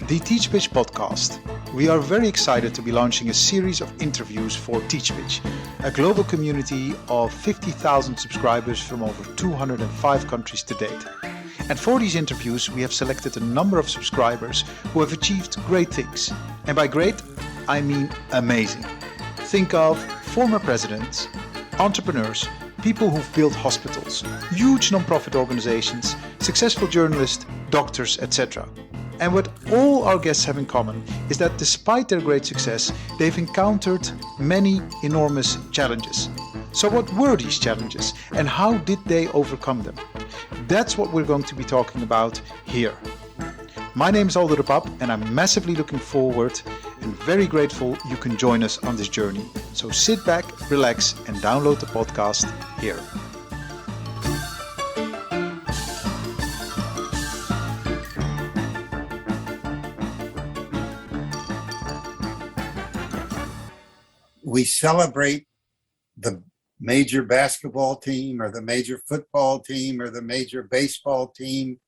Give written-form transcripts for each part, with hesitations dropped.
The TeachPitch podcast. We are very excited to be launching a series of interviews for TeachPitch, a global community of 50,000 subscribers from over 205 countries to date. And for these interviews, we have selected a number of subscribers who have achieved great things. And by great, I mean amazing. Think of former presidents, entrepreneurs, people who've built hospitals, huge non-profit organizations, successful journalists, doctors, etc. And what all our guests have in common is that despite their great success, they've encountered many enormous challenges. So what were these challenges and how did they overcome them? That's what we're going to be talking about here. My name is Aldo de Pap and I'm massively looking forward and very grateful you can join us on this journey. So sit back, relax and download the podcast here. We celebrate the major basketball team or the major football team or the major baseball team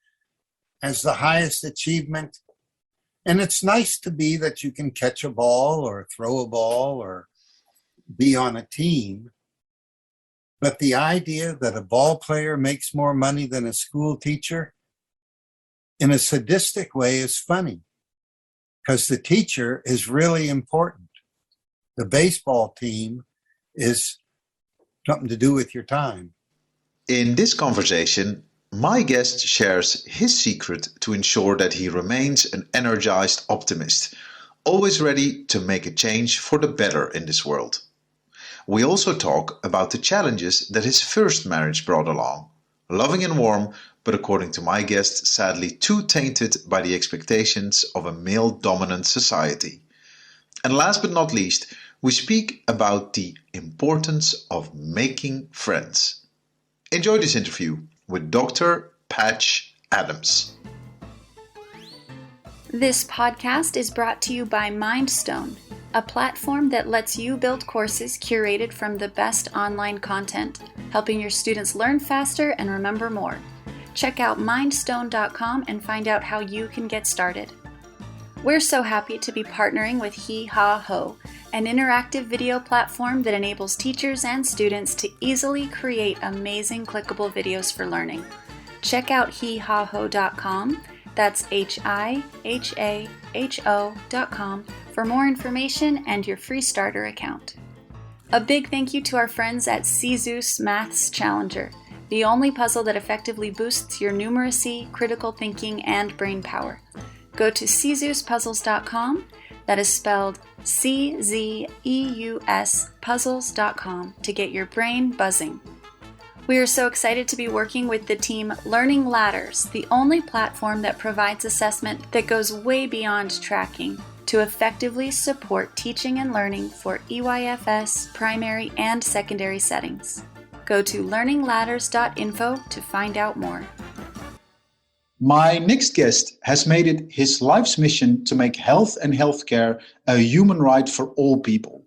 as the highest achievement. And it's nice to be that you can catch a ball or throw a ball or be on a team. But the idea that a ball player makes more money than a school teacher in a sadistic way is funny because the teacher is really important. The baseball team is something to do with your time. In this conversation, my guest shares his secret to ensure that he remains an energized optimist, always ready to make a change for the better in this world. We also talk about the challenges that his first marriage brought along, loving and warm, but according to my guest, sadly too tainted by the expectations of a male-dominant society. And last but not least, we speak about the importance of making friends. Enjoy this interview with Dr. Patch Adams. This podcast is brought to you by Mindstone, a platform that lets you build courses curated from the best online content, helping your students learn faster and remember more. Check out mindstone.com and find out how you can get started. We're so happy to be partnering with Hee Haw Ho, an interactive video platform that enables teachers and students to easily create amazing clickable videos for learning. Check out heehawho.com, that's HIHAHO.com, for more information and your free starter account. A big thank you to our friends at Caesous Maths Challenger, the only puzzle that effectively boosts your numeracy, critical thinking, and brain power. Go to CaesousPuzzles.com, that is spelled CZEUS puzzles.com, to get your brain buzzing. We are so excited to be working with the team Learning Ladders, the only platform that provides assessment that goes way beyond tracking to effectively support teaching and learning for EYFS, primary, and secondary settings. Go to learningladders.info to find out more. My next guest has made it his life's mission to make health and healthcare a human right for all people.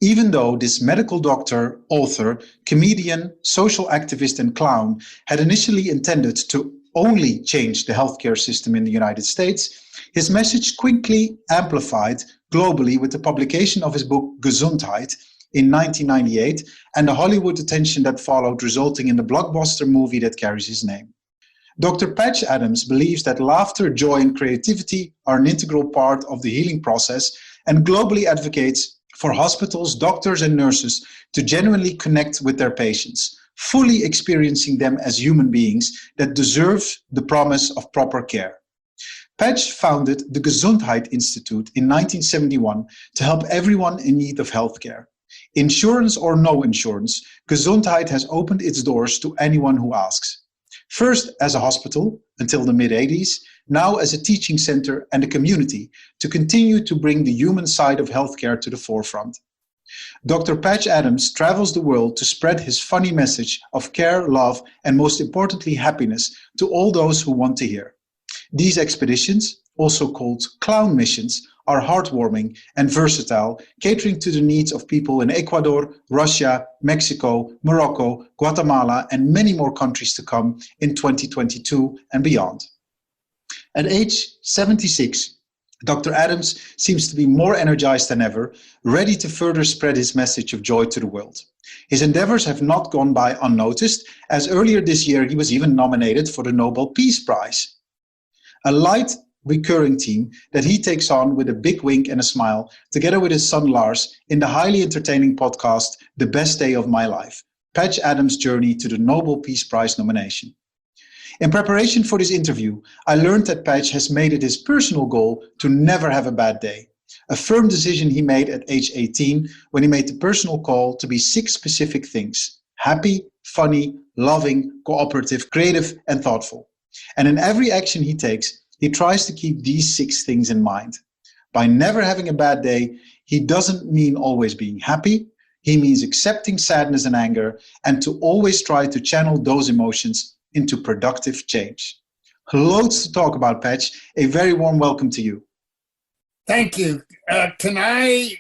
Even though this medical doctor, author, comedian, social activist and clown had initially intended to only change the healthcare system in the United States, his message quickly amplified globally with the publication of his book Gesundheit in 1998 and the Hollywood attention that followed, resulting in the blockbuster movie that carries his name. Dr. Patch Adams believes that laughter, joy, and creativity are an integral part of the healing process and globally advocates for hospitals, doctors, and nurses to genuinely connect with their patients, fully experiencing them as human beings that deserve the promise of proper care. Patch founded the Gesundheit Institute in 1971 to help everyone in need of healthcare. Insurance or no insurance, Gesundheit has opened its doors to anyone who asks. First as a hospital until the mid-80s, now as a teaching center and a community to continue to bring the human side of healthcare to the forefront. Dr. Patch Adams travels the world to spread his funny message of care, love, and most importantly, happiness to all those who want to hear. These expeditions, also called clown missions, are heartwarming and versatile, catering to the needs of people in Ecuador, Russia, Mexico, Morocco, Guatemala, and many more countries to come in 2022 and beyond. At age 76, Dr. Adams seems to be more energized than ever, ready to further spread his message of joy to the world. His endeavors have not gone by unnoticed, as earlier this year he was even nominated for the Nobel Peace Prize. A light, recurring theme that he takes on with a big wink and a smile, together with his son Lars, in the highly entertaining podcast, The Best Day of My Life, Patch Adams' journey to the Nobel Peace Prize nomination. In preparation for this interview, I learned that Patch has made it his personal goal to never have a bad day. A firm decision he made at age 18 when he made the personal call to be 6 specific things: happy, funny, loving, cooperative, creative, and thoughtful. And in every action he takes, he tries to keep these 6 things in mind. By never having a bad day, he doesn't mean always being happy. He means accepting sadness and anger, and to always try to channel those emotions into productive change. Loads to talk about, Patch. A very warm welcome to you. Thank you. Can I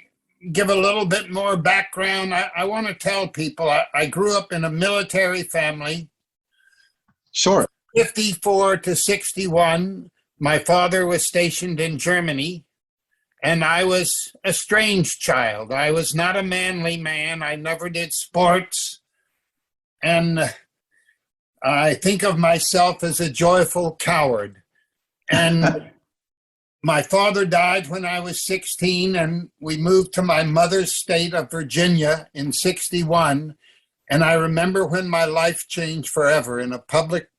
give a little bit more background? I want to tell people I grew up in a military family. Sure. 54 to 61. My father was stationed in Germany, and I was a strange child. I was not a manly man. I never did sports. And I think of myself as a joyful coward. And my father died when I was 16, and we moved to my mother's state of Virginia in 61. And I remember when my life changed forever in a public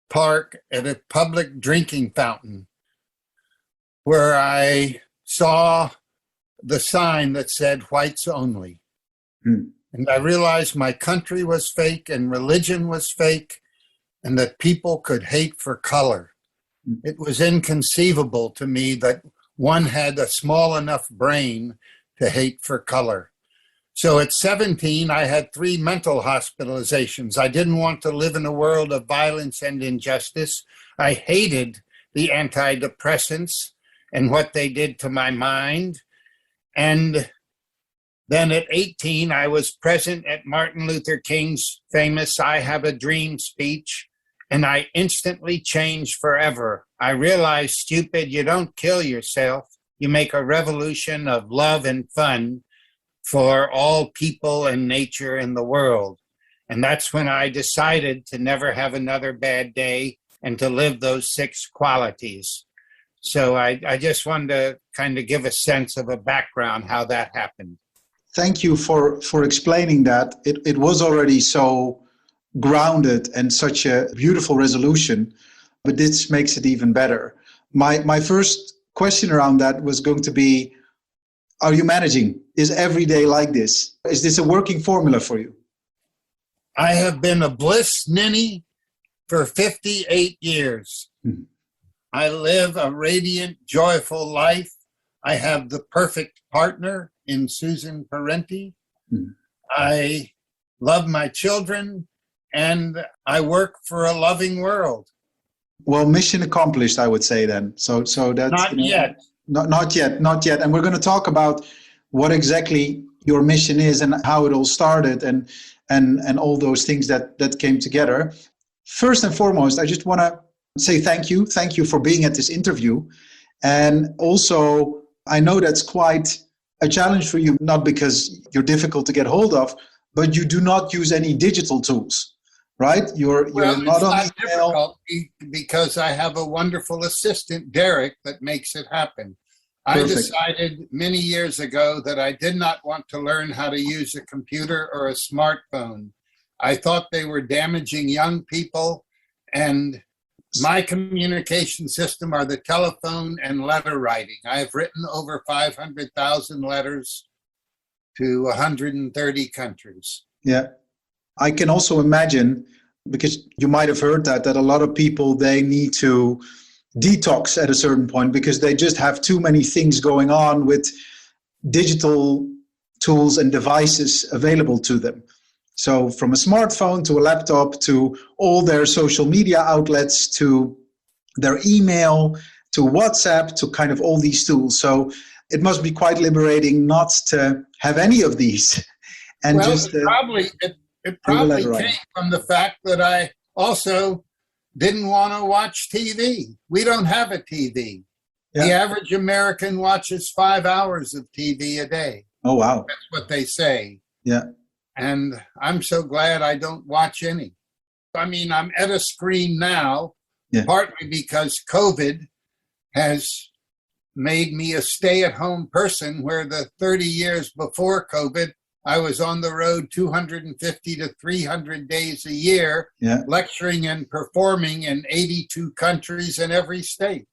park at a public drinking fountain, where I saw the sign that said whites only. And I realized my country was fake and religion was fake, and that people could hate for color. It was inconceivable to me that one had a small enough brain to hate for color. So at 17, I had 3 mental hospitalizations. I didn't want to live in a world of violence and injustice. I hated the antidepressants and what they did to my mind. And then at 18, I was present at Martin Luther King's famous I Have a Dream speech, and I instantly changed forever. I realized, stupid, you don't kill yourself. You make a revolution of love and fun for all people and nature in the world. And that's when I decided to never have another bad day and to live those 6 qualities. So I just wanted to kind of give a sense of a background how that happened. Thank you for explaining that. It was already so grounded and such a beautiful resolution, but this makes it even better. My first question around that was going to be, are you managing? Is every day like this? Is this a working formula for you? I have been a bliss ninny for 58 years. I live a radiant, joyful life. I have the perfect partner in Susan Parenti. I love my children, and I work for a loving world. Well, mission accomplished, I would say then. So that's not yet. Not yet. And we're going to talk about what exactly your mission is and how it all started and all those things that came together. First and foremost, I just want to say thank you. Thank you for being at this interview. And also, I know that's quite a challenge for you, not because you're difficult to get hold of, but you do not use any digital tools, right? You're not on email. Difficult because I have a wonderful assistant, Derek, that makes it happen. Perfect. I decided many years ago that I did not want to learn how to use a computer or a smartphone. I thought they were damaging young people, and my communication system are the telephone and letter writing. I've written over 500,000 letters to 130 countries. Yeah. I can also imagine, because you might have heard that a lot of people, they need to detox at a certain point because they just have too many things going on with digital tools and devices available to them. So from a smartphone to a laptop to all their social media outlets to their email to WhatsApp to kind of all these tools. So it must be quite liberating not to have any of these. And well, just it probably came from the fact that I also didn't want to watch TV. We don't have a TV. The average American watches 5 hours of TV a day. Oh, wow. That's what they say. Yeah. And I'm so glad I don't watch any. I mean, I'm at a screen now, partly because COVID has made me a stay-at-home person, where the 30 years before COVID, I was on the road 250 to 300 days a year, lecturing and performing in 82 countries in every state.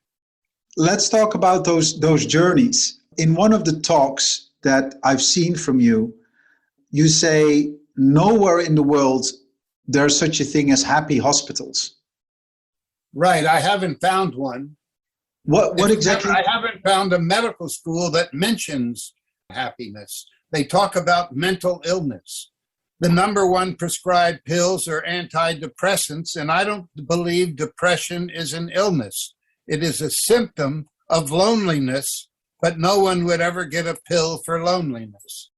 Let's talk about those journeys. In one of the talks that I've seen from you, you say nowhere in the world there's such a thing as happy hospitals. Right. I haven't found one. What exactly? I haven't found a medical school that mentions happiness. They talk about mental illness. The number one prescribed pills are antidepressants, and I don't believe depression is an illness. It is a symptom of loneliness, but no one would ever get a pill for loneliness.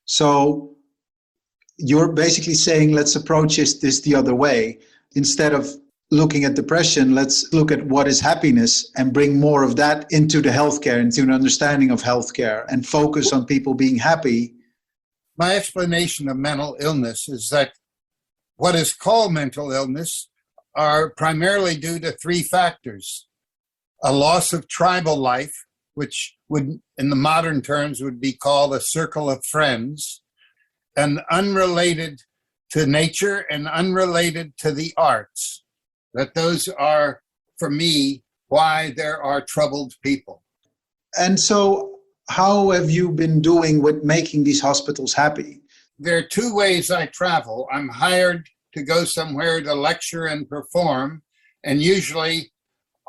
So you're basically saying, let's approach this the other way. Instead of looking at depression, let's look at what is happiness and bring more of that into the healthcare, into an understanding of healthcare, and focus on people being happy. My explanation of mental illness is that what is called mental illness are primarily due to three factors: a loss of tribal life, which would, in the modern terms, would be called a circle of friends, and unrelated to nature and unrelated to the arts. That those are, for me, why there are troubled people. And so how have you been doing with making these hospitals happy? There are two ways I travel. I'm hired to go somewhere to lecture and perform, and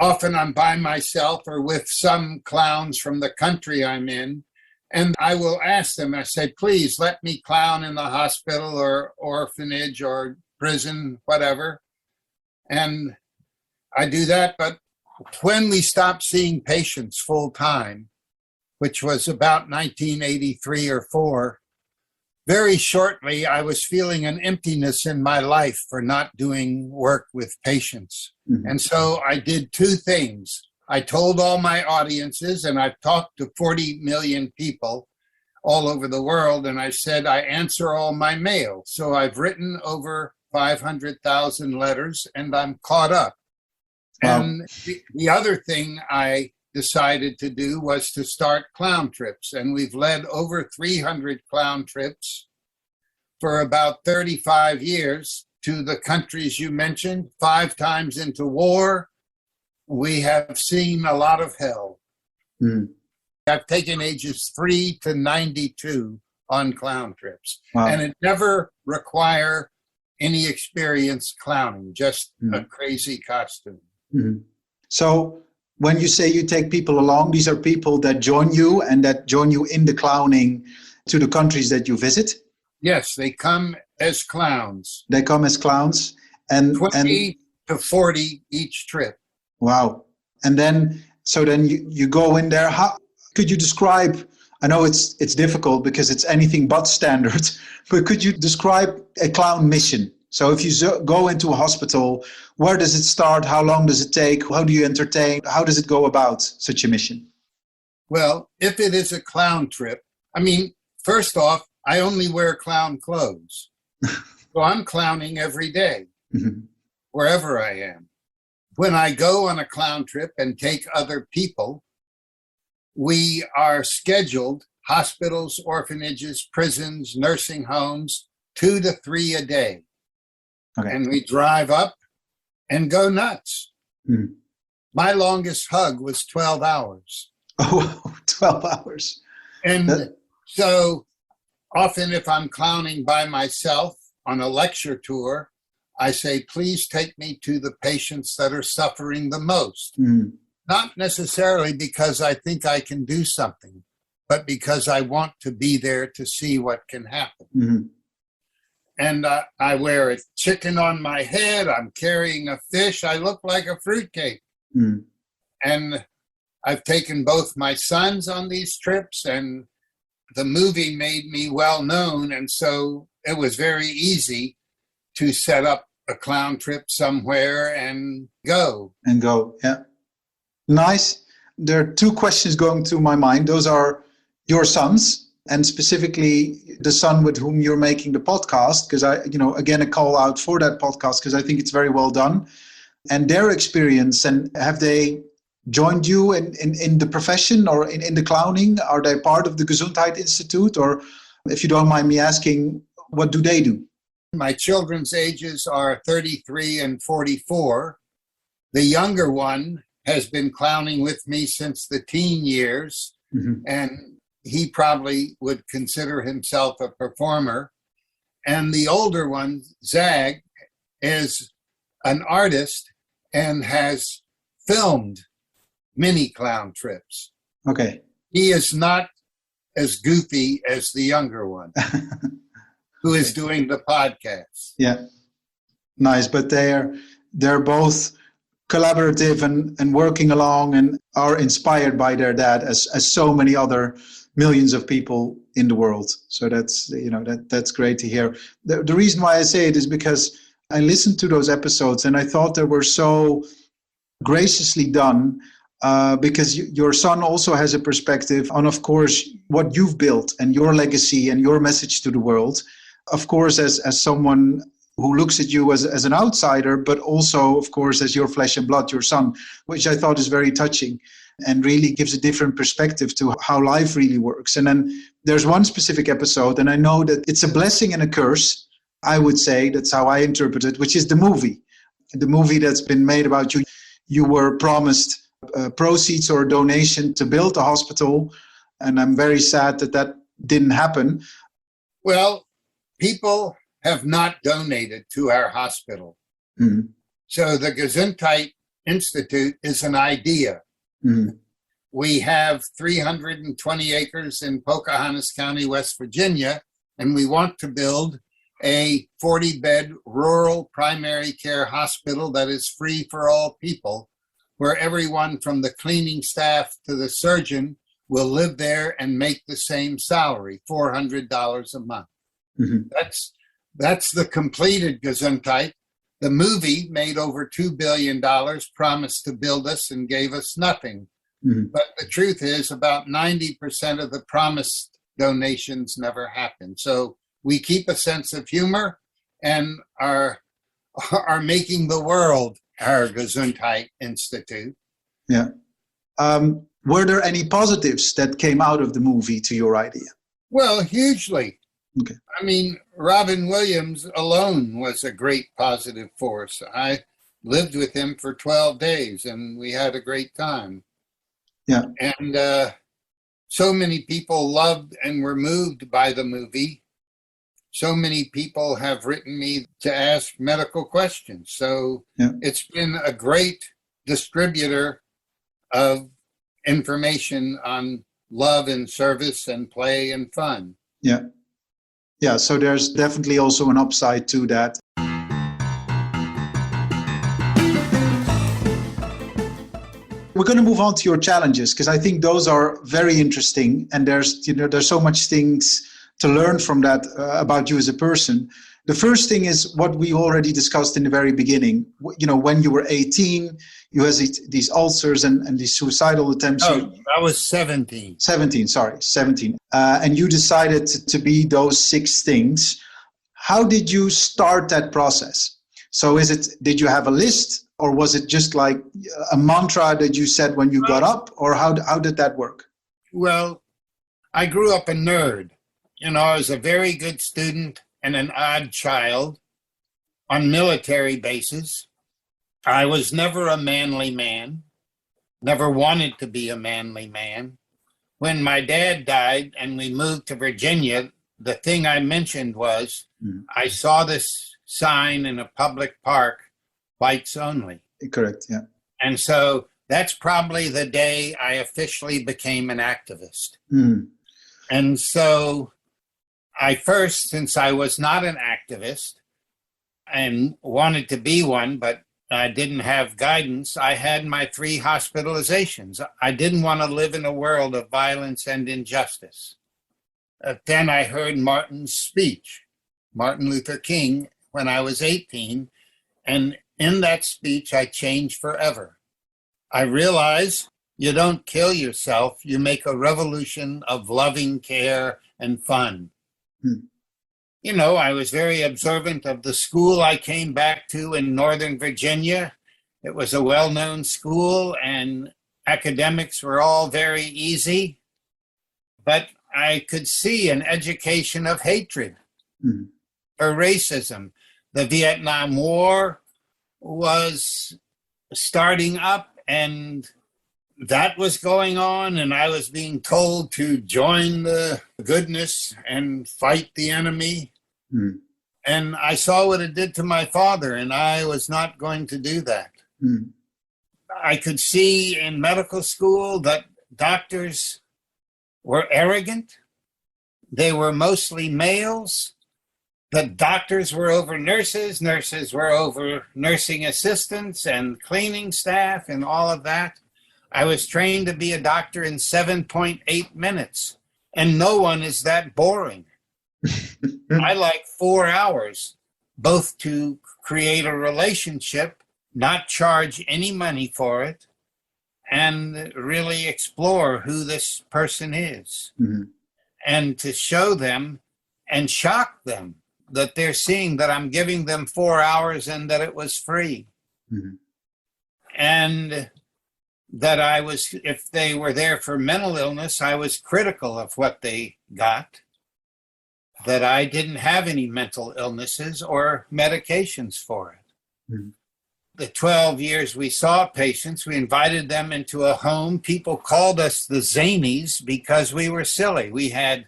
often I'm by myself or with some clowns from the country I'm in, and I will ask them, I say, please let me clown in the hospital or orphanage or prison, whatever. And I do that, but when we stopped seeing patients full time, which was about 1983 or 4, very shortly I was feeling an emptiness in my life for not doing work with patients. Mm-hmm. And so I did two things. I told all my audiences, and I've talked to 40 million people all over the world, and I said, I answer all my mail. So I've written over 500,000 letters, and I'm caught up. Wow. And the other thing I decided to do was to start clown trips, and we've led over 300 clown trips for about 35 years to the countries you mentioned, 5 times into war. We have seen a lot of hell. Mm. I've taken ages 3 to 92 on clown trips, and it never require any experience clowning, just a crazy costume. Mm-hmm. So when you say you take people along, these are people that join you and that join you in the clowning to the countries that you visit? Yes, they come as clowns. They come as clowns. And 20 to 40 each trip. Wow. And then you go in there. How could you describe, I know it's difficult because it's anything but standard, but could you describe a clown mission? So if you go into a hospital, where does it start? How long does it take? How do you entertain? How does it go about such a mission? Well, if it is a clown trip, first off, I only wear clown clothes. So I'm clowning every day, wherever I am. When I go on a clown trip and take other people, we are scheduled, hospitals, orphanages, prisons, nursing homes, 2 to 3 a day. Okay. And we drive up and go nuts. Mm. My longest hug was 12 hours. Oh, 12 hours. And so often if I'm clowning by myself on a lecture tour, I say, please take me to the patients that are suffering the most. Mm. Not necessarily because I think I can do something, but because I want to be there to see what can happen. Mm-hmm. And I wear a chicken on my head. I'm carrying a fish. I look like a fruitcake. Mm. And I've taken both my sons on these trips, and the movie made me well known. And so it was very easy to set up a clown trip somewhere and go. Yeah. Nice. there are two questions going through my mind. Those are your sons, and specifically the son with whom you're making the podcast, because again, a call out for that podcast, because I think it's very well done, and their experience. And have they joined you in the profession or in the clowning? Are they part of the Gesundheit Institute? Or if you don't mind me asking, what do they do? My children's ages are 33 and 44. The younger one has been clowning with me since the teen years, and he probably would consider himself a performer. And the older one, Zag, is an artist and has filmed mini clown trips. Okay. He is not as goofy as the younger one, who is doing the podcast. Yeah, nice. But they're both collaborative and working along and are inspired by their dad, as so many other millions of people in the world. So that's great to hear. The reason why I say it is because I listened to those episodes and I thought they were so graciously done. Because your son also has a perspective on, of course, what you've built and your legacy and your message to the world. Of course, as someone who looks at you as an outsider, but also, of course, as your flesh and blood, your son, which I thought is very touching and really gives a different perspective to how life really works. And then there's one specific episode, and I know that it's a blessing and a curse, I would say, that's how I interpret it, which is the movie that's been made about you. You were promised proceeds or a donation to build a hospital, and I'm very sad that didn't happen. Well, people have not donated to our hospital. So the Gesundheit Institute is an idea. We have 320 acres in Pocahontas County, West Virginia, and we want to build a 40-bed rural primary care hospital that is free for all people, where everyone from the cleaning staff to the surgeon will live there and make the same salary, $400 a month. That's the completed Gesundheit. The movie made over $2 billion, promised to build us and gave us nothing. But the truth is about 90% of the promised donations never happen. So we keep a sense of humor and are making the world our Gesundheit Institute. Yeah. Were there any positives that came out of the movie to your idea? Well, hugely. Okay. I mean, Robin Williams alone was a great positive force. I lived with him for 12 days and we had a great time. Yeah. And so many people loved and were moved by the movie. So many people have written me to ask medical questions. So It's been a great distributor of information on love and service and play and fun. Yeah. Yeah, so there's definitely also an upside to that. We're going to move on to your challenges, because I think those are very interesting, and there's so much things to learn from that about you as a person. The first thing is what we already discussed in the very beginning. When you were 18, you had these ulcers and these suicidal attempts. Oh, I was 17. 17. And you decided to be those 6 things. How did you start that process? So did you have a list, or was it just like a mantra that you said when you got up, or how did that work? Well, I grew up a nerd. I was a very good student and an odd child on military bases. I was never a manly man, never wanted to be a manly man. When my dad died and we moved to Virginia, the thing I mentioned was I saw this sign in a public park, whites only. Correct, yeah. And so that's probably the day I officially became an activist. And so since I was not an activist and wanted to be one, but I didn't have guidance, I had my 3 hospitalizations. I didn't want to live in a world of violence and injustice. Then I heard Martin's speech, Martin Luther King, when I was 18. And in that speech, I changed forever. I realized You don't kill yourself. You make a revolution of loving care and fun. You know, I was very observant of the school I came back to in Northern Virginia. It was a well-known school and academics were all very easy, but I could see an education of hatred or racism. The Vietnam War was starting up and that was going on, and I was being told to join the goodness and fight the enemy. And I saw what it did to my father, and I was not going to do that. I could see in medical school that doctors were arrogant. They were mostly males. The doctors were over nurses. Nurses were over nursing assistants and cleaning staff and all of that. I was trained to be a doctor in 7.8 minutes, and no one is that boring. I like 4 hours, both to create a relationship, not charge any money for it, and really explore who this person is, and to show them and shock them that they're seeing that I'm giving them 4 hours and that it was free. And that I was, if they were there for mental illness, I was critical of what they got, that I didn't have any mental illnesses or medications for it. The 12 years we saw patients, we invited them into a home. People called us the Zanies because we were silly. We had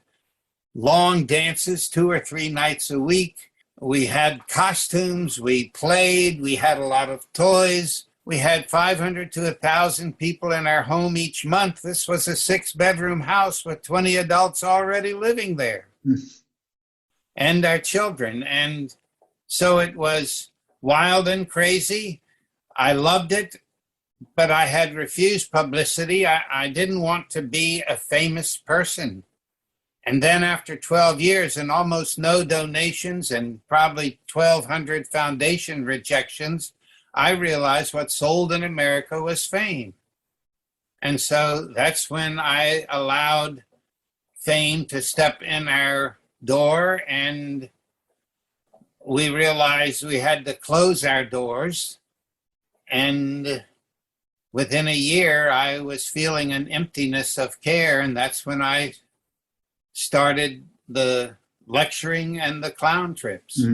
long dances 2 or 3 nights a week. We had costumes, we played, we had a lot of toys. We had 500 to 1,000 people in our home each month. This was a 6-bedroom house with 20 adults already living there and our children. And so it was wild and crazy. I loved it, but I had refused publicity. I didn't want to be a famous person. And then after 12 years and almost no donations and probably 1,200 foundation rejections, I realized what sold in America was fame. And so that's when I allowed fame to step in our door, and we realized we had to close our doors. And within a year, I was feeling an emptiness of care, and that's when I started the lecturing and the clown trips.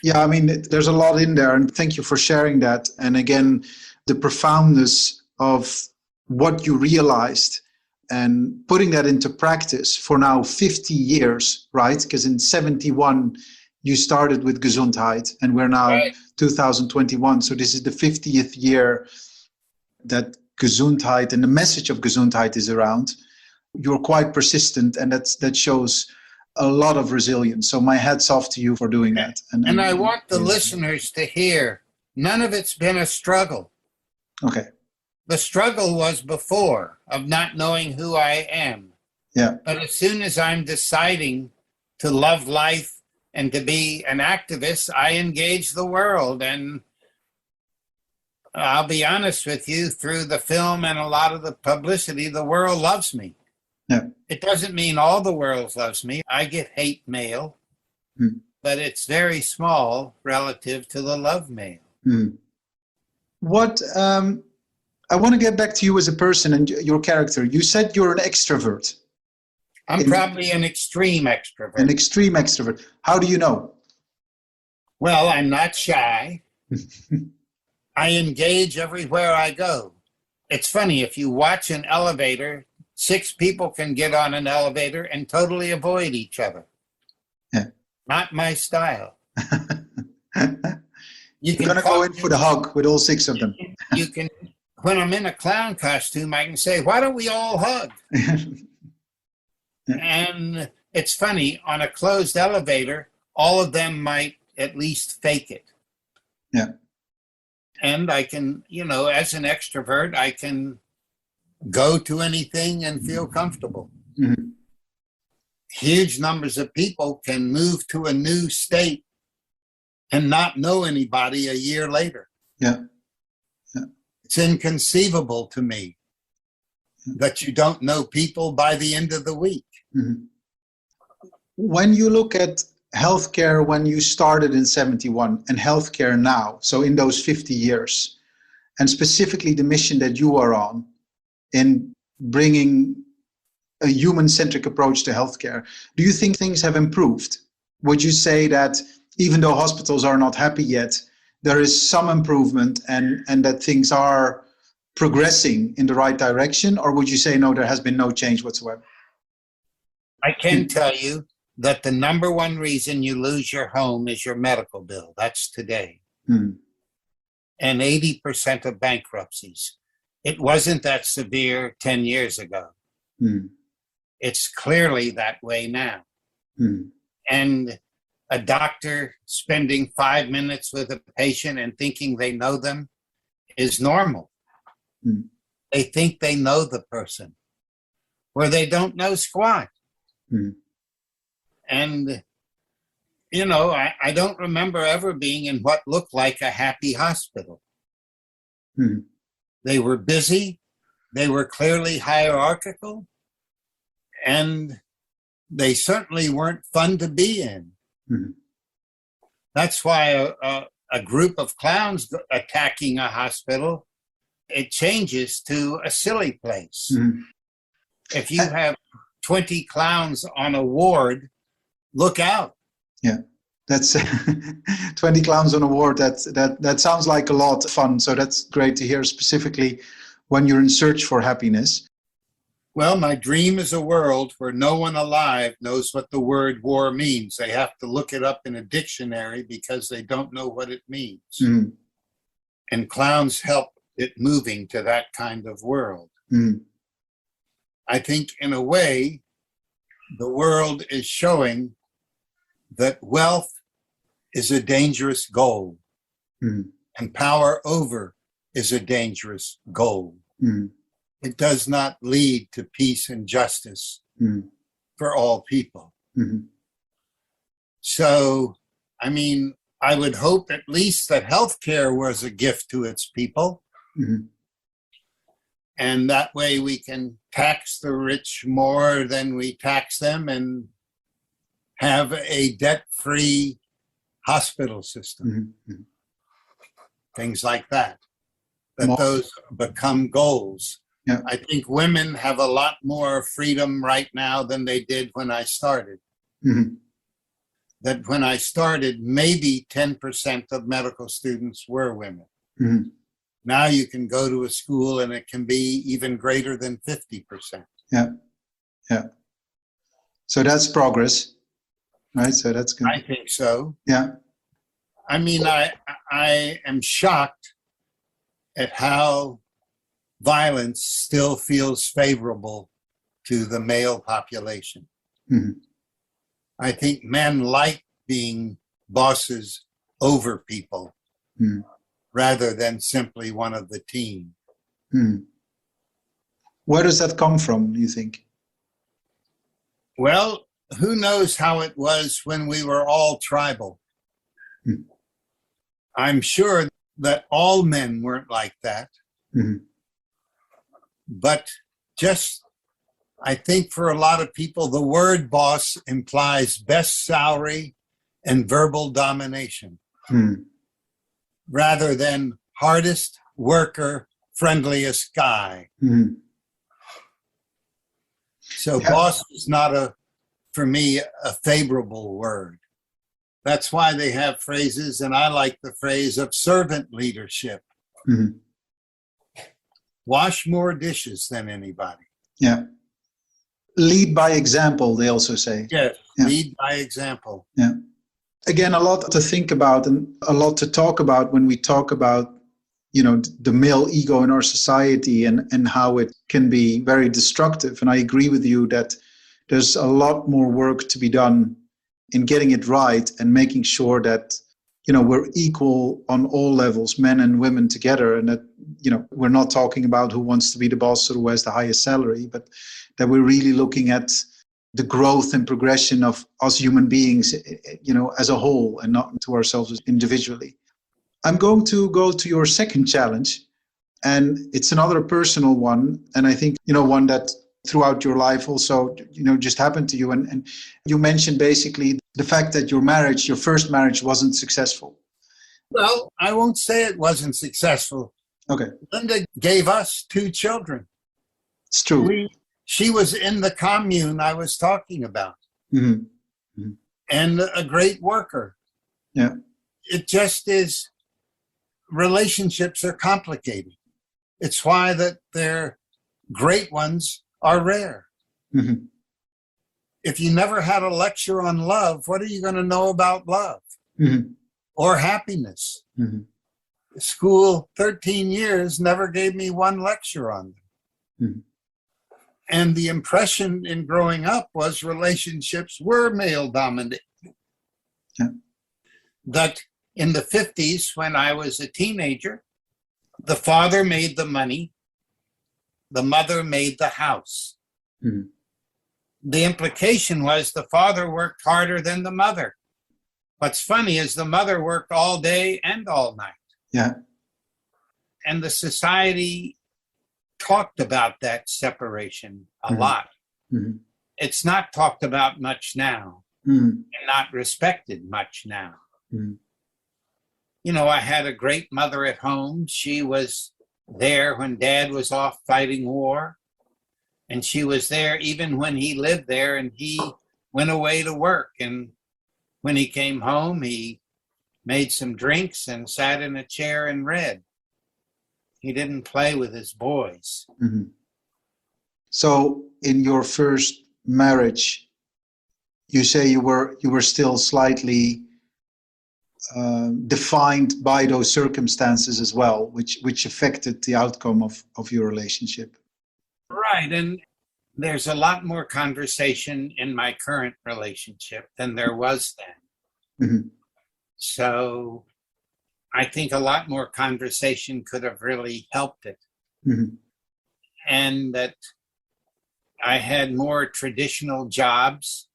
Yeah, I mean, there's a lot in there, and thank you for sharing that. And again, the profoundness of what you realized and putting that into practice for now 50 years, right? Because in 71, you started with Gesundheit, and we're now 2021. So this is the 50th year that Gesundheit and the message of Gesundheit is around. You're quite persistent, and that shows a lot of resilience. So my hat's off to you for doing that. And I want the listeners to hear, none of it's been a struggle. Okay. The struggle was before, of not knowing who I am. Yeah. But as soon as I'm deciding to love life and to be an activist, I engage the world. And I'll be honest with you, through the film and a lot of the publicity, the world loves me. Yeah. It doesn't mean all the world loves me. I get hate mail, but it's very small relative to the love mail. What I want to get back to you as a person and your character. You said you're an extrovert. I'm probably an extreme extrovert. An extreme extrovert. How do you know? Well, I'm not shy. I engage everywhere I go. It's funny, if you watch an elevator, 6 people can get on an elevator and totally avoid each other. Yeah. Not my style. You're going to go in for the hug with all 6 of them. You can, when I'm in a clown costume, I can say, why don't we all hug? And it's funny, on a closed elevator, all of them might at least fake it. Yeah. And I can, as an extrovert, I can go to anything and feel comfortable. Huge numbers of people can move to a new state and not know anybody a year later. Yeah. It's inconceivable to me that you don't know people by the end of the week. Mm-hmm. When you look at healthcare when you started in 71 and healthcare now, so in those 50 years, and specifically the mission that you are on in bringing a human-centric approach to healthcare, do you think things have improved? Would you say that even though hospitals are not happy yet, there is some improvement and that things are progressing in the right direction? Or would you say, no, there has been no change whatsoever? I can tell you that the number one reason you lose your home is your medical bill. That's today. Mm. And 80% of bankruptcies. It wasn't that severe 10 years ago. Mm. It's clearly that way now. Mm. And a doctor spending 5 minutes with a patient and thinking they know them is normal. Mm. They think they know the person, where they don't know squat. Mm. And, you know, I don't remember ever being in what looked like a happy hospital. Mm. They were busy. They were clearly hierarchical. And they certainly weren't fun to be in. Mm. That's why a group of clowns attacking a hospital, it changes to a silly place. Mm. If you have 20 clowns on a ward, look out. Yeah, that's 20 clowns on a ward. That sounds like a lot of fun. So that's great to hear, specifically when you're in search for happiness. Well, my dream is a world where no one alive knows what the word war means. They have to look it up in a dictionary because they don't know what it means. Mm. And clowns help it moving to that kind of world. Mm. I think in a way, the world is showing that wealth is a dangerous goal, and power over is a dangerous goal. It does not lead to peace and justice for all people. So, I mean, I would hope at least that healthcare was a gift to its people. And that way we can tax the rich more than we tax them and have a debt-free hospital system. Things like that. That those become goals. Yeah. I think women have a lot more freedom right now than they did when I started. That when I started, maybe 10% of medical students were women. Now you can go to a school and it can be even greater than 50%. Yeah, yeah. So that's progress, right? So that's good. I think so. Yeah. I mean, I am shocked at how violence still feels favorable to the male population. I think men like being bosses over people rather than simply one of the team. Where does that come from, do you think? Well, who knows how it was when we were all tribal. I'm sure that all men weren't like that. But just, I think for a lot of people, the word boss implies best salary and verbal domination rather than hardest worker, friendliest guy. So boss is not for me, a favorable word. That's why they have phrases, and I like the phrase of servant leadership. Wash more dishes than anybody. Yeah. Lead by example, they also say. Yes, Yeah. Lead by example. Yeah. Again, a lot to think about and a lot to talk about when we talk about, you know, the male ego in our society and how it can be very destructive. And I agree with you that there's a lot more work to be done in getting it right and making sure that, you know, we're equal on all levels, men and women together, and that, you know, we're not talking about who wants to be the boss or who has the highest salary, but that we're really looking at the growth and progression of us human beings, you know, as a whole and not to ourselves individually. I'm going to go to your second challenge, And it's another personal one. And I think, one that throughout your life also, just happened to you. And you mentioned basically the fact that your first marriage wasn't successful. Well, I won't say it wasn't successful. Okay. Linda gave us 2 children. It's true. She was in the commune I was talking about. Mm-hmm. Mm-hmm. And a great worker. Yeah. It just is, relationships are complicated. It's why that their great ones are rare. Mm-hmm. If you never had a lecture on love, what are you going to know about love? Mm-hmm. Or happiness? Mm-hmm. School, 13 years, never gave me one lecture on them. Mm-hmm. And the impression in growing up was relationships were male dominated. Yeah. That in the 50s, when I was a teenager, the father made the money, the mother made the house. Mm-hmm. The implication was the father worked harder than the mother. What's funny is the mother worked all day and all night. Yeah. And the society talked about that separation a lot. Mm-hmm. It's not talked about much now, and not respected much now. Mm-hmm. I had a great mother at home. She was there when Dad was off fighting war, and she was there even when he lived there and he went away to work. And when he came home, he made some drinks and sat in a chair and read. He didn't play with his boys. Mm-hmm. So in your first marriage, you say you were still slightly defined by those circumstances as well, which affected the outcome of your relationship. Right. And there's a lot more conversation in my current relationship than there was then. Mm-hmm. So I think a lot more conversation could have really helped it. Mm-hmm. And that I had more traditional jobs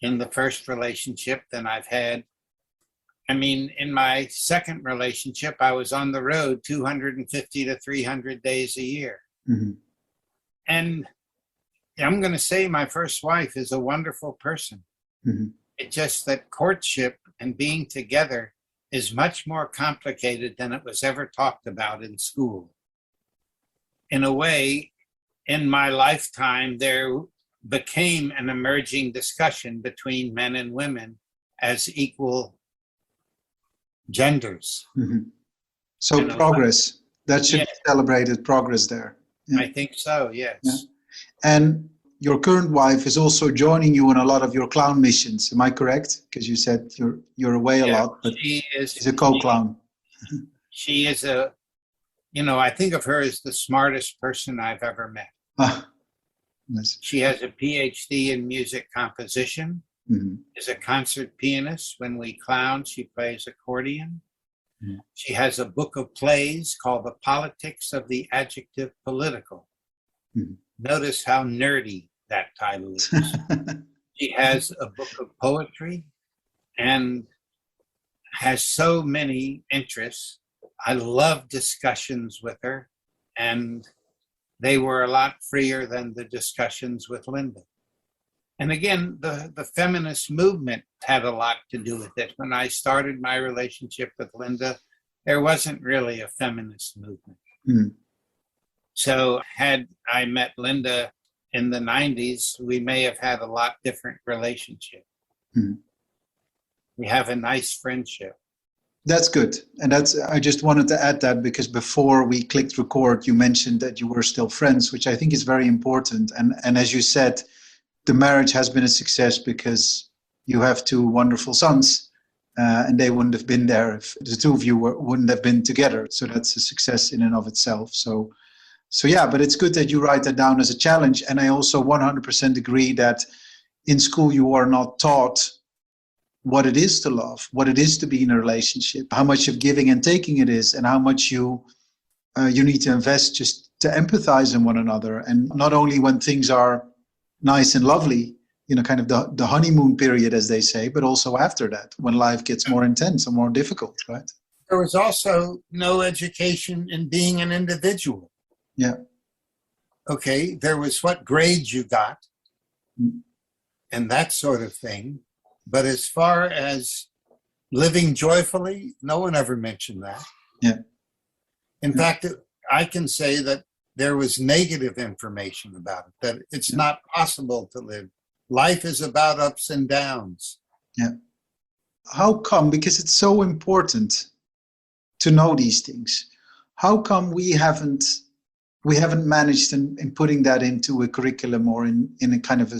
in the first relationship than I've had. I mean, in my second relationship, I was on the road 250 to 300 days a year. Mm-hmm. And I'm going to say my first wife is a wonderful person. Mm-hmm. It's just that courtship and being together is much more complicated than it was ever talked about in school. In a way, in my lifetime, there became an emerging discussion between men and women as equal genders. Mm-hmm. So progress, that should be celebrated, progress there. Yeah. I think so, yes. Yeah. And your current wife is also joining you in a lot of your clown missions. Am I correct? Because you said you're away a lot, but she's a co-clown. She is I think of her as the smartest person I've ever met. Yes. She has a PhD in music composition, mm-hmm. is a concert pianist. When we clown, she plays accordion. Mm-hmm. She has a book of plays called The Politics of the Adjective Political. Mm-hmm. Notice how nerdy that title is. She has a book of poetry and has so many interests. I love discussions with her, and they were a lot freer than the discussions with Linda. And again, the feminist movement had a lot to do with it. When I started my relationship with Linda, there wasn't really a feminist movement. Mm. So had I met Linda in the 90s, we may have had a lot different relationship. Mm. We have a nice friendship. That's good. And I just wanted to add that because before we clicked record, you mentioned that you were still friends, which I think is very important. And as you said, the marriage has been a success because you have 2 wonderful sons, and they wouldn't have been there if the 2 of you wouldn't have been together. So that's a success in and of itself. So yeah, but it's good that you write that down as a challenge. And I also 100% agree that in school you are not taught what it is to love, what it is to be in a relationship, how much of giving and taking it is, and how much you need to invest just to empathize in one another. And not only when things are nice and lovely, kind of the honeymoon period, as they say, but also after that, when life gets more intense and more difficult, right? There was also no education in being an individual. Yeah. Okay, there was what grades you got Mm. and that sort of thing. But as far as living joyfully, no one ever mentioned that. Yeah. In Yeah. fact, I can say that there was negative information about it, that it's Yeah. not possible to live. Life is about ups and downs. Yeah. How come? Because it's so important to know these things. How come we haven't managed in putting that into a curriculum or in a kind of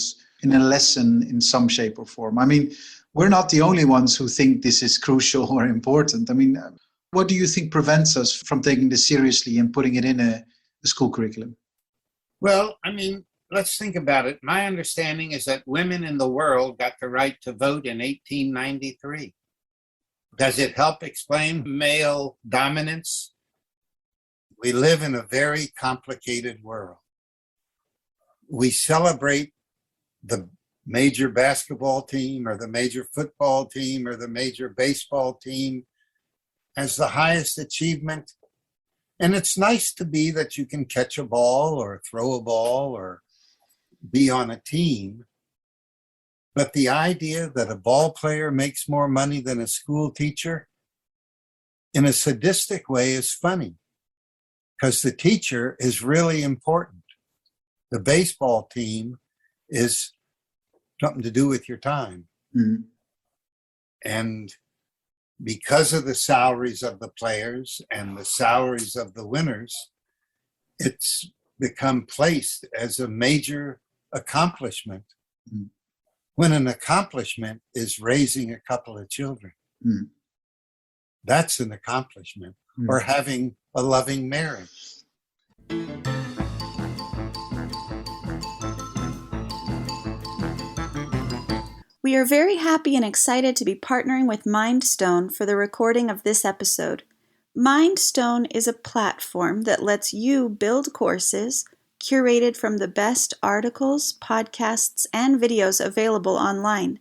in a lesson in some shape or form? I mean, we're not the only ones who think this is crucial or important. I mean, what do you think prevents us from taking this seriously and putting it in a school curriculum? Well, I mean, let's think about it. My understanding is that women in the world got the right to vote in 1893. Does it help explain male dominance? We live in a very complicated world. We celebrate the major basketball team or the major football team or the major baseball team as the highest achievement. And it's nice to be that you can catch a ball or throw a ball or be on a team. But the idea that a ball player makes more money than a school teacher, in a sadistic way, is funny, because the teacher is really important. The baseball team is something to do with your time. Mm-hmm. And because of the salaries of the players and the salaries of the winners, it's become placed as a major accomplishment. Mm. When an accomplishment is raising a couple of children. Mm. That's an accomplishment. Mm. Or having a loving marriage. We are very happy and excited to be partnering with Mindstone for the recording of this episode. Mindstone is a platform that lets you build courses curated from the best articles, podcasts, and videos available online,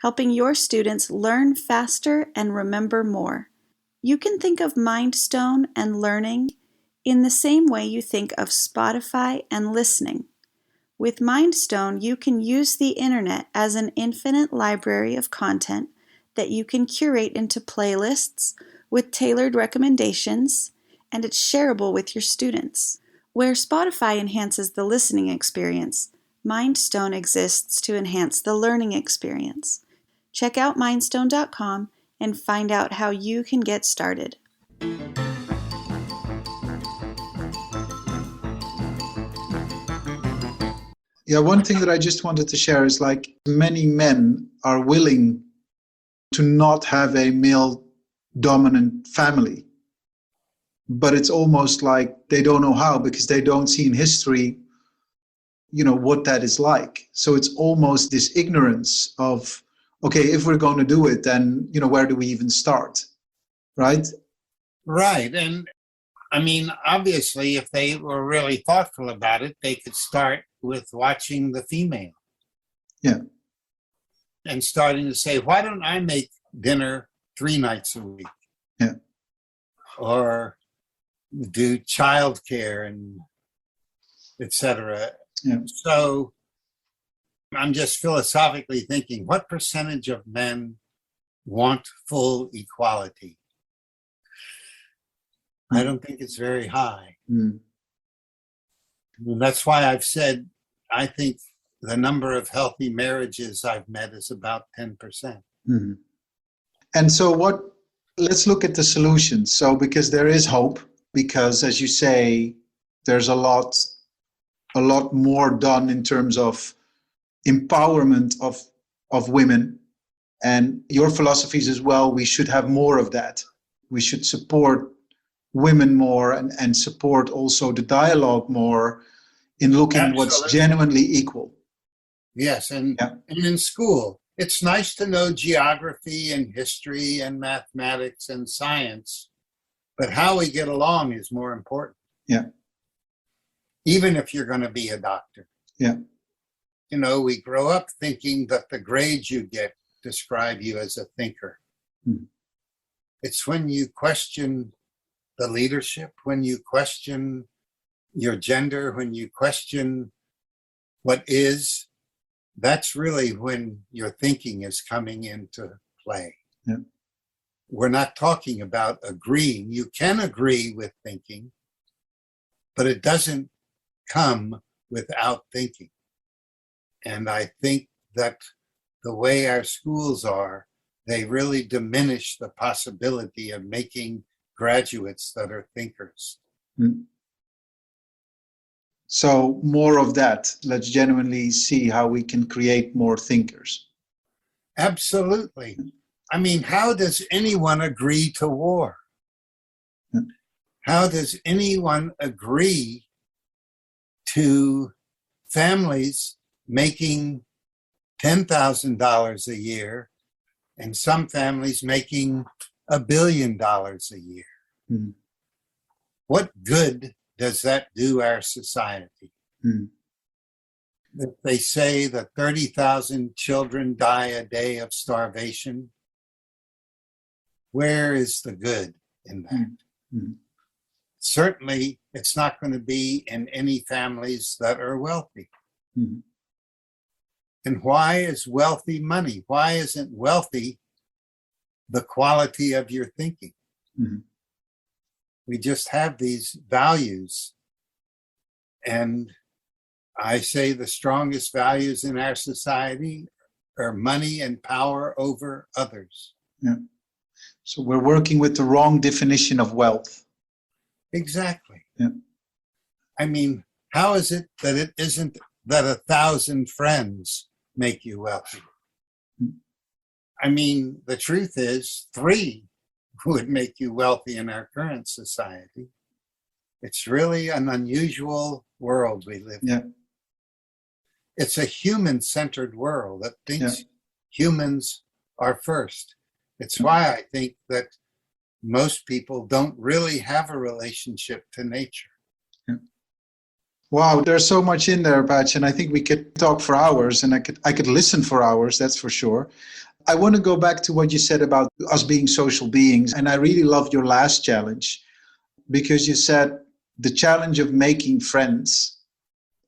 helping your students learn faster and remember more. You can think of Mindstone and learning in the same way you think of Spotify and listening. With Mindstone, you can use the internet as an infinite library of content that you can curate into playlists with tailored recommendations, and it's shareable with your students. Where Spotify enhances the listening experience, Mindstone exists to enhance the learning experience. Check out mindstone.com and find out how you can get started. Yeah, one thing that I just wanted to share is like many men are willing to not have a male dominant family, but it's almost like they don't know how because they don't see in history, what that is like. So it's almost this ignorance of, okay, if we're going to do it, then, where do we even start? Right? Right. And I mean, obviously, if they were really thoughtful about it, they could start with watching the female. Yeah. And starting to say, why don't I make dinner 3 nights a week? Yeah. Or do childcare and etc. Yeah. So I'm just philosophically thinking, what percentage of men want full equality? I don't think it's very high. Mm. And that's why I've said, I think the number of healthy marriages I've met is about 10%. Mm-hmm. And so let's look at the solutions. So because there is hope, because as you say, there's a lot more done in terms of empowerment of women, and your philosophies as well, we should have more of that. We should support women more and support also the dialogue more in looking at what's genuinely equal. Yes, and in school, it's nice to know geography and history and mathematics and science, but how we get along is more important. Yeah. Even if you're going to be a doctor. Yeah. We grow up thinking that the grades you get describe you as a thinker. Mm. It's when you question the leadership, when you question your gender, when you question what is, that's really when your thinking is coming into play. Yeah. We're not talking about agreeing. You can agree with thinking, but it doesn't come without thinking. And I think that the way our schools are, they really diminish the possibility of making graduates that are thinkers. Mm. So more of that. Let's genuinely see how we can create more thinkers. Absolutely. I mean, how does anyone agree to war? Yeah. How does anyone agree to families making $10,000 a year and some families making $1 billion a year? Mm. What good does that do our society? Mm. If they say that 30,000 children die a day of starvation, where is the good in that? Mm. Certainly, it's not going to be in any families that are wealthy. Mm. And why is wealthy money? Why isn't wealthy the quality of your thinking? Mm. We just have these values. And I say the strongest values in our society are money and power over others. Yeah. So we're working with the wrong definition of wealth. Exactly. Yeah. I mean, how is it that it isn't that 1,000 friends make you wealthy? Mm. I mean, the truth is 3 would make you wealthy in our current society. It's really an unusual world we live in. Yeah. It's a human-centered world that thinks humans are first. It's why I think that most people don't really have a relationship to nature. Yeah. Wow, there's so much in there, Patch, and I think we could talk for hours, and I could listen for hours, that's for sure. I want to go back to what you said about us being social beings, and I really loved your last challenge, because you said the challenge of making friends.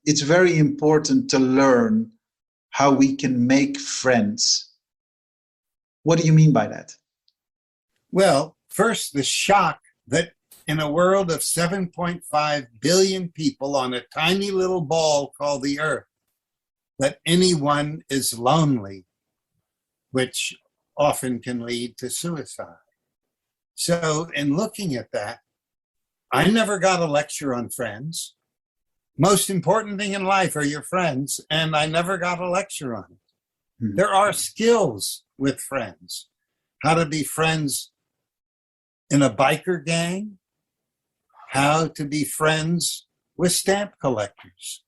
It's very important to learn how we can make friends. What do you mean by that? Well, first, the shock that in a world of 7.5 billion people on a tiny little ball called the Earth, that anyone is lonely, which often can lead to suicide. So in looking at that, I never got a lecture on friends. Most important thing in life are your friends, and I never got a lecture on it. Mm-hmm. There are skills with friends. How to be friends in a biker gang, how to be friends with stamp collectors,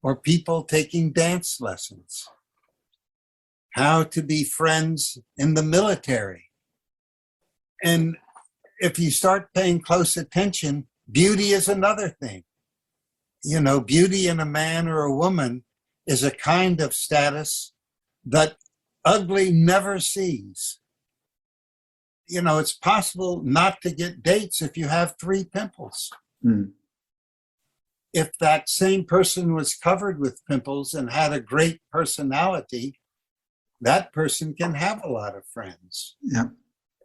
or people taking dance lessons, how to be friends in the military. And if you start paying close attention, beauty is another thing. You know, beauty in a man or a woman is a kind of status that ugly never sees. You know, it's possible not to get dates if you have 3 pimples. Mm. If that same person was covered with pimples and had a great personality, that person can have a lot of friends. Yeah.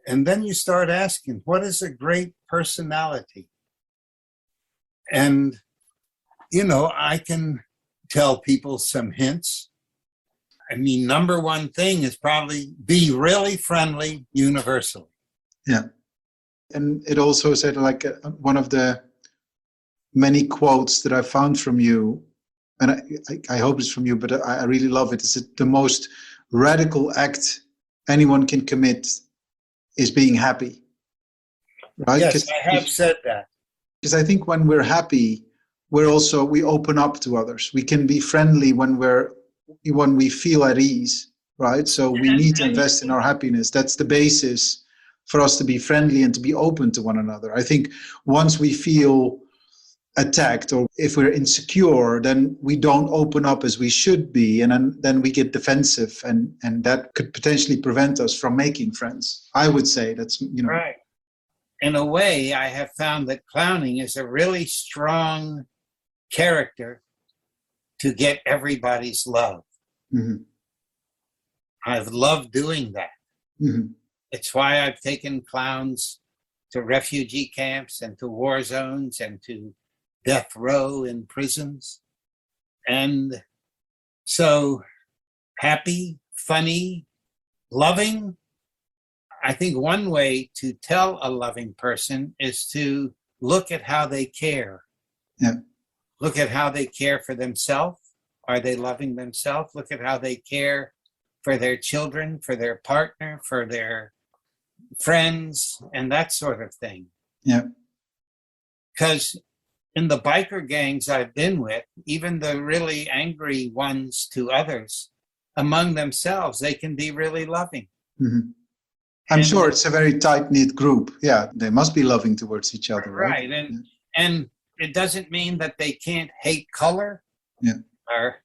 And then you start asking, what is a great personality? And, you know, I can tell people some hints. I mean, number one thing is probably be really friendly universally. Yeah. And it also said, like, one of the many quotes that I found from you, and I hope it's from you, but I really love it. It's the most radical act anyone can commit is being happy. Right? Yes, I have said that. Because I think when we're happy, we open up to others. We can be friendly when we feel at ease, right? So we need to invest in our happiness. That's the basis for us to be friendly and to be open to one another. I think once we feel attacked, or if we're insecure, then we don't open up as we should be, and then we get defensive, and that could potentially prevent us from making friends. I would say that's, Right. In a way, I have found that clowning is a really strong character to get everybody's love. Mm-hmm. I've loved doing that. Mm-hmm. It's why I've taken clowns to refugee camps and to war zones and to death row in prisons. And so happy, funny, loving. I think one way to tell a loving person is to look at how they care. Yeah. Look at how they care for themselves. Are they loving themselves? Look at how they care for their children, for their partner, for their friends, and that sort of thing. Yeah. Because in the biker gangs I've been with, even the really angry ones to others, among themselves, they can be really loving. Mm-hmm. I'm sure it's a very tight-knit group. Yeah, they must be loving towards each other, right? Right, and it doesn't mean that they can't hate color, or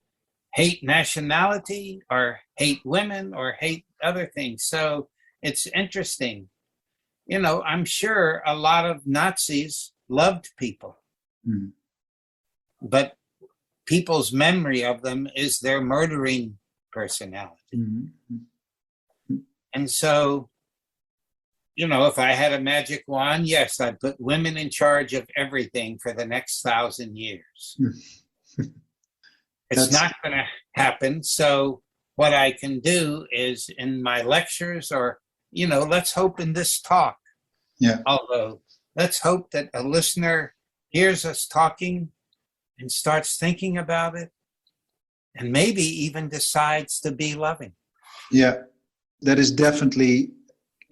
hate nationality, or hate women, or hate other things. So it's interesting. I'm sure a lot of Nazis loved people, but people's memory of them is their murdering personality. Mm-hmm. And so, if I had a magic wand, yes, I'd put women in charge of everything for the next 1,000 years. It's not going to happen. So what I can do is in my lectures, or, let's hope in this talk, although let's hope that a listener hears us talking and starts thinking about it, and maybe even decides to be loving. Yeah, that is definitely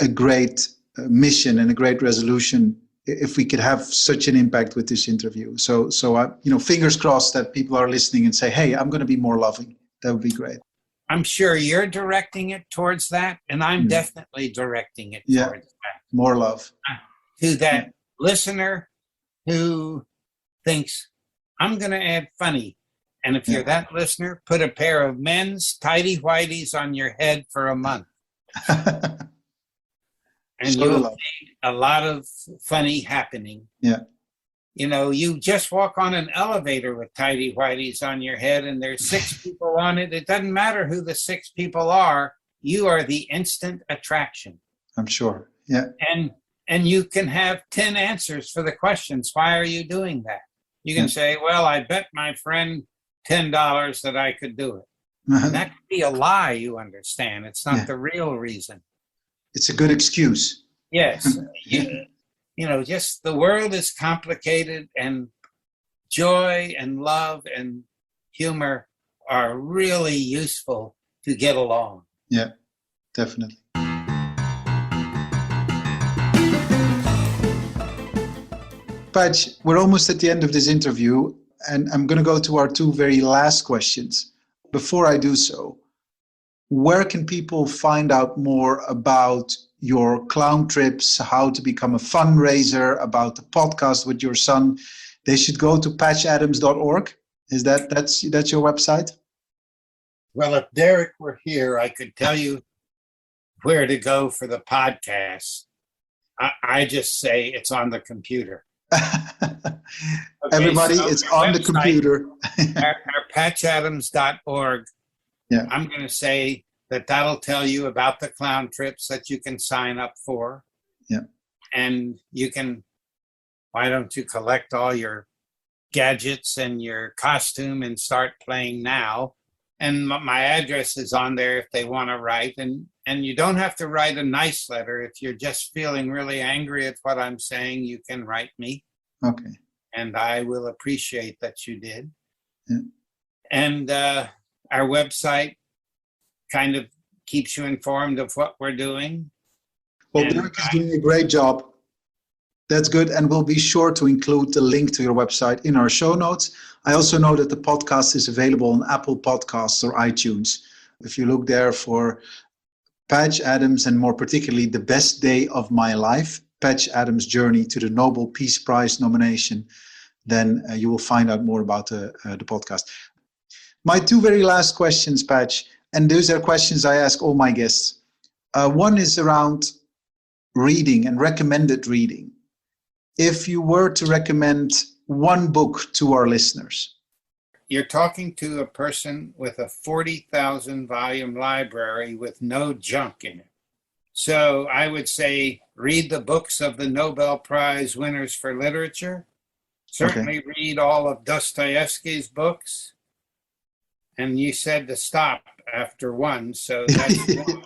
a great mission and a great resolution if we could have such an impact with this interview. So fingers crossed that people are listening and say, hey, I'm going to be more loving. That would be great. I'm sure you're directing it towards that, and I'm definitely directing it towards that. More love. To that listener who thinks, I'm going to add funny. And if you're that listener, put a pair of men's tighty-whities on your head for a month. And you'll see a lot of funny happening. Yeah. You just walk on an elevator with tighty-whities on your head and there's 6 people on it. It doesn't matter who the 6 people are. You are the instant attraction. I'm sure. Yeah. And you can have 10 answers for the questions. Why are you doing that? You can say, well, I bet my friend $10 that I could do it. And that could be a lie, you understand. It's not the real reason. It's a good excuse. Yes. Just the world is complicated, and joy and love and humor are really useful to get along. Yeah, definitely. Patch, we're almost at the end of this interview, and I'm going to go to our 2 very last questions. Before I do so, where can people find out more about your clown trips, how to become a fundraiser, about the podcast with your son? They should go to patchadams.org. That's your website? Well, if Derek were here, I could tell you where to go for the podcast. I just say it's on the computer. Everybody, so it's on website, the computer. our patchadams.org. Yeah. I'm going to say that'll tell you about the clown trips that you can sign up for. Yeah. And why don't you collect all your gadgets and your costume and start playing now? And my address is on there if they want to write. And you don't have to write a nice letter. If you're just feeling really angry at what I'm saying, you can write me. Okay. And I will appreciate that you did. Yeah. And our website kind of keeps you informed of what we're doing. Well, Derek is doing a great job. That's good. And we'll be sure to include the link to your website in our show notes. I also know that the podcast is available on Apple Podcasts or iTunes. If you look there for Patch Adams, and more particularly The Best Day of My Life, Patch Adams' Journey to the Nobel Peace Prize nomination, then you will find out more about the podcast. My two very last questions, Patch, and those are questions I ask all my guests. One is around reading and recommended reading. If you were to recommend one book to our listeners. You're talking to a person with a 40,000 volume library with no junk in it. So I would say read the books of the Nobel Prize winners for literature. Certainly read all of Dostoevsky's books. And you said to stop after one, so that's one.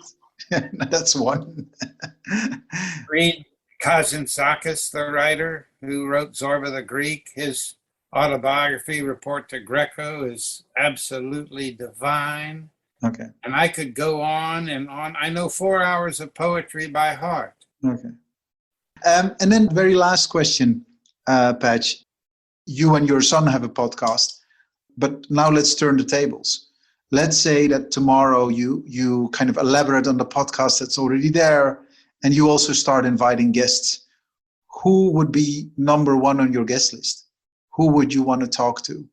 That's one. Read Kazantzakis, the writer who wrote Zorba the Greek. His autobiography, Report to Greco, is absolutely divine. Okay. And I could go on and on. I know 4 hours of poetry by heart. Okay. And then very last question, Patch. You and your son have a podcast, but now let's turn the tables. Let's say that tomorrow you kind of elaborate on the podcast that's already there, and you also start inviting guests. Who would be number one on your guest list? Who would you want to talk to?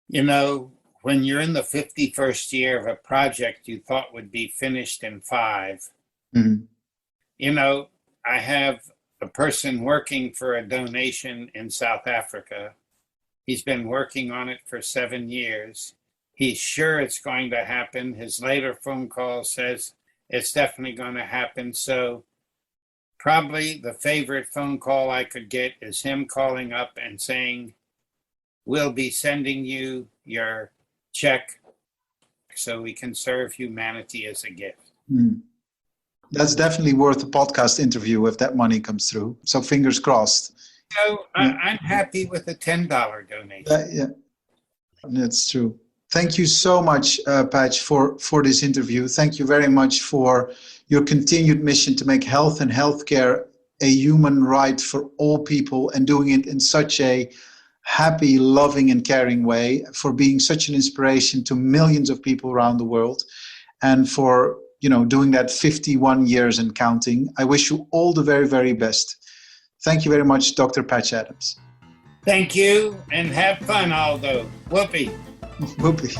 You know, when you're in the 51st year of a project you thought would be finished in 5, you know, I have a person working for a donation in South Africa. He's been working on it for 7 years. He's sure it's going to happen. His later phone call says it's definitely going to happen. So probably the favorite phone call I could get is him calling up and saying, we'll be sending you your check so we can serve humanity as a gift. That's definitely worth a podcast interview if that money comes through. So fingers crossed. So I'm happy with a $10 donation. Yeah, that's true. Thank you so much, Patch, for this interview. Thank you very much for your continued mission to make health and healthcare a human right for all people, and doing it in such a happy, loving, and caring way, for being such an inspiration to millions of people around the world, and for doing that 51 years and counting. I wish you all the very, very best. Thank you very much, Dr. Patch Adams. Thank you, and have fun, Aldo. Whoopee. Whoopee.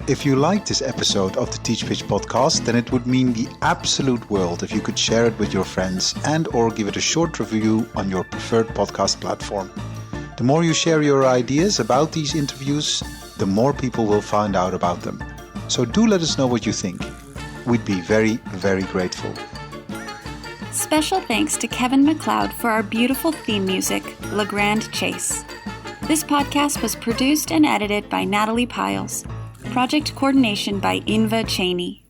If you liked this episode of the Teach Pitch podcast, then it would mean the absolute world if you could share it with your friends and or give it a short review on your preferred podcast platform. The more you share your ideas about these interviews, the more people will find out about them. So do let us know what you think. We'd be very, very grateful. Special thanks to Kevin MacLeod for our beautiful theme music, Le Grand Chase. This podcast was produced and edited by Natalie Piles. Project coordination by Inva Cheney.